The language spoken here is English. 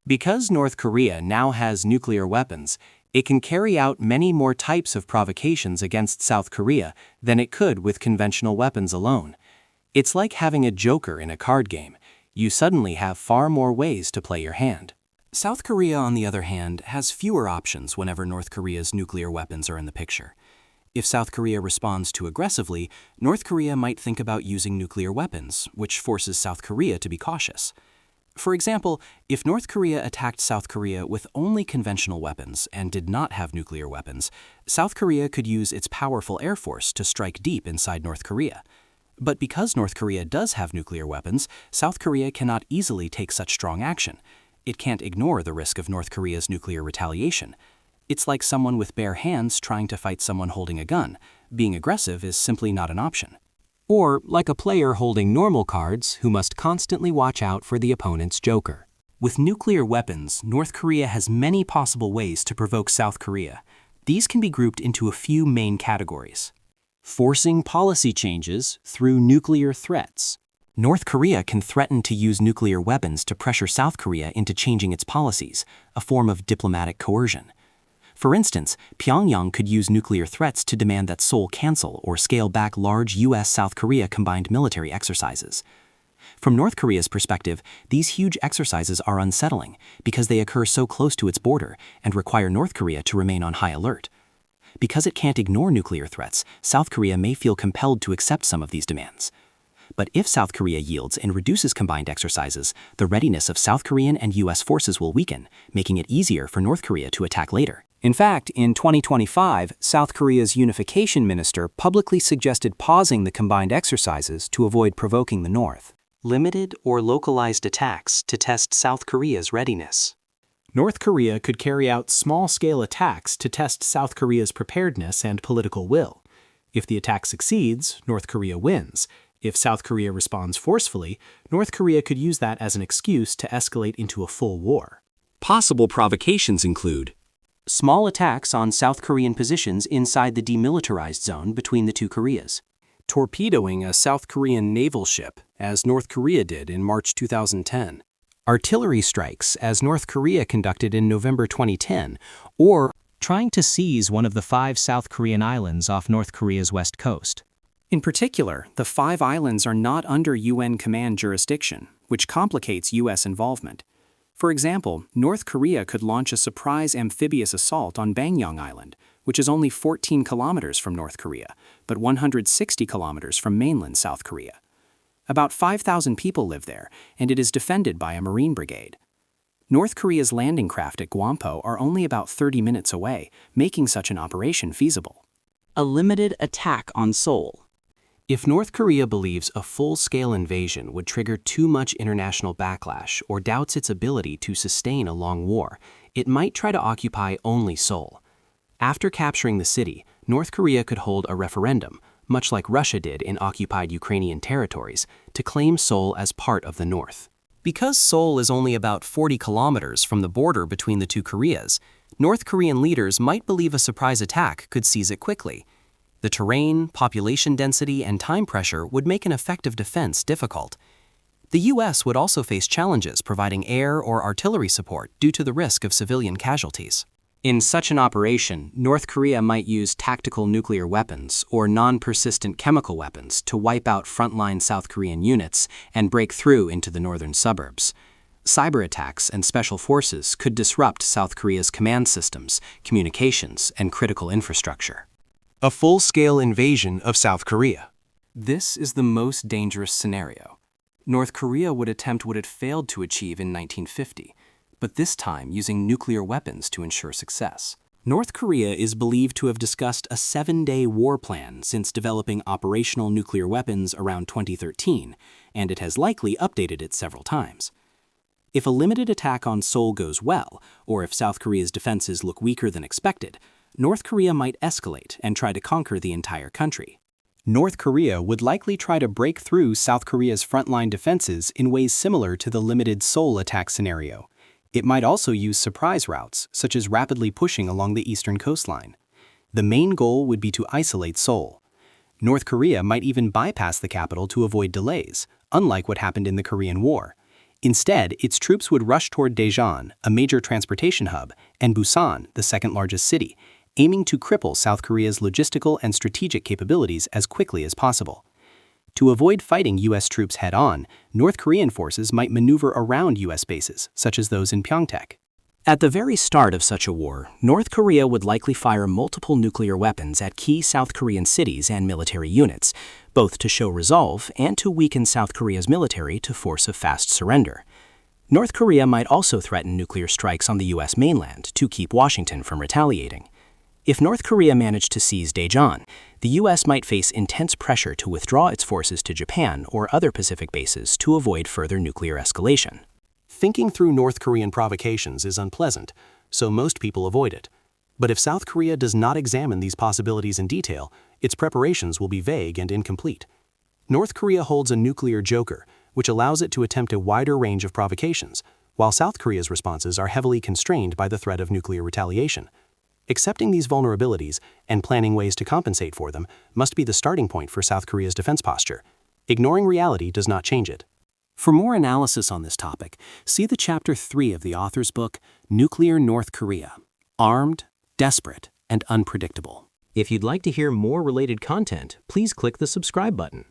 Because North Korea now has nuclear weapons, it can carry out many more types of provocations against South Korea than it could with conventional weapons alone. It's like having a joker in a card game. You suddenly have far more ways to play your hand. South Korea, on the other hand, has fewer options whenever North Korea's nuclear weapons are in the picture. If South Korea responds too aggressively, North Korea might think about using nuclear weapons, which forces South Korea to be cautious. For example, if North Korea attacked South Korea with only conventional weapons and did not have nuclear weapons, South Korea could use its powerful air force to strike deep inside North Korea. But because North Korea does have nuclear weapons, South Korea cannot easily take such strong action. It can't ignore the risk of North Korea's nuclear retaliation. It's like someone with bare hands trying to fight someone holding a gun. Being aggressive is simply not an option. Or like a player holding normal cards who must constantly watch out for the opponent's joker. With nuclear weapons, North Korea has many possible ways to provoke South Korea. These can be grouped into a few main categories. Forcing policy changes through nuclear threats. North Korea can threaten to use nuclear weapons to pressure South Korea into changing its policies, a form of diplomatic coercion. For instance, Pyongyang could use nuclear threats to demand that Seoul cancel or scale back large U.S.-South Korea combined military exercises. From North Korea's perspective, these huge exercises are unsettling because they occur so close to its border and require North Korea to remain on high alert. Because it can't ignore nuclear threats, South Korea may feel compelled to accept some of these demands. But if South Korea yields and reduces combined exercises, the readiness of South Korean and U.S. forces will weaken, making it easier for North Korea to attack later. In fact, in 2025, South Korea's unification minister publicly suggested pausing the combined exercises to avoid provoking the North. Limited or localized attacks to test South Korea's readiness. North Korea could carry out small-scale attacks to test South Korea's preparedness and political will. If the attack succeeds, North Korea wins. If South Korea responds forcefully, North Korea could use that as an excuse to escalate into a full war. Possible provocations include small attacks on South Korean positions inside the demilitarized zone between the two Koreas, torpedoing a South Korean naval ship, as North Korea did in March 2010, artillery strikes, as North Korea conducted in November 2010, or trying to seize one of the 5 South Korean islands off North Korea's west coast. In particular, the 5 islands are not under UN command jurisdiction, which complicates U.S. involvement. For example, North Korea could launch a surprise amphibious assault on Bangyang Island, which is only 14 kilometers from North Korea, but 160 kilometers from mainland South Korea. About 5,000 people live there, and it is defended by a Marine brigade. North Korea's landing craft at Gwampo are only about 30 minutes away, making such an operation feasible. A limited attack on Seoul. If North Korea believes a full-scale invasion would trigger too much international backlash or doubts its ability to sustain a long war, it might try to occupy only Seoul. After capturing the city, North Korea could hold a referendum, much like Russia did in occupied Ukrainian territories, to claim Seoul as part of the North. Because Seoul is only about 40 kilometers from the border between the two Koreas, North Korean leaders might believe a surprise attack could seize it quickly. The terrain, population density, and time pressure would make an effective defense difficult. The U.S. would also face challenges providing air or artillery support due to the risk of civilian casualties. In such an operation, North Korea might use tactical nuclear weapons or non-persistent chemical weapons to wipe out frontline South Korean units and break through into the northern suburbs. Cyber attacks and special forces could disrupt South Korea's command systems, communications, and critical infrastructure. A full-scale invasion of South Korea. This is the most dangerous scenario. North Korea would attempt what it failed to achieve in 1950, but this time using nuclear weapons to ensure success. North Korea is believed to have discussed a 7-day war plan since developing operational nuclear weapons around 2013, and it has likely updated it several times. If a limited attack on Seoul goes well, or if South Korea's defenses look weaker than expected, North Korea might escalate and try to conquer the entire country. North Korea would likely try to break through South Korea's frontline defenses in ways similar to the limited Seoul attack scenario. It might also use surprise routes, such as rapidly pushing along the eastern coastline. The main goal would be to isolate Seoul. North Korea might even bypass the capital to avoid delays, unlike what happened in the Korean War. Instead, its troops would rush toward Daejeon, a major transportation hub, and Busan, the second-largest city, aiming to cripple South Korea's logistical and strategic capabilities as quickly as possible. To avoid fighting U.S. troops head-on, North Korean forces might maneuver around U.S. bases, such as those in Pyeongtaek. At the very start of such a war, North Korea would likely fire multiple nuclear weapons at key South Korean cities and military units, both to show resolve and to weaken South Korea's military to force a fast surrender. North Korea might also threaten nuclear strikes on the U.S. mainland to keep Washington from retaliating. If North Korea managed to seize Daejeon, the U.S. might face intense pressure to withdraw its forces to Japan or other Pacific bases to avoid further nuclear escalation. Thinking through North Korean provocations is unpleasant, so most people avoid it. But if South Korea does not examine these possibilities in detail, its preparations will be vague and incomplete. North Korea holds a nuclear joker, which allows it to attempt a wider range of provocations, while South Korea's responses are heavily constrained by the threat of nuclear retaliation. Accepting these vulnerabilities and planning ways to compensate for them must be the starting point for South Korea's defense posture. Ignoring reality does not change it. For more analysis on this topic, see the Chapter 3 of the author's book, Nuclear North Korea: Armed, Desperate, and Unpredictable. If you'd like to hear more related content, please click the subscribe button.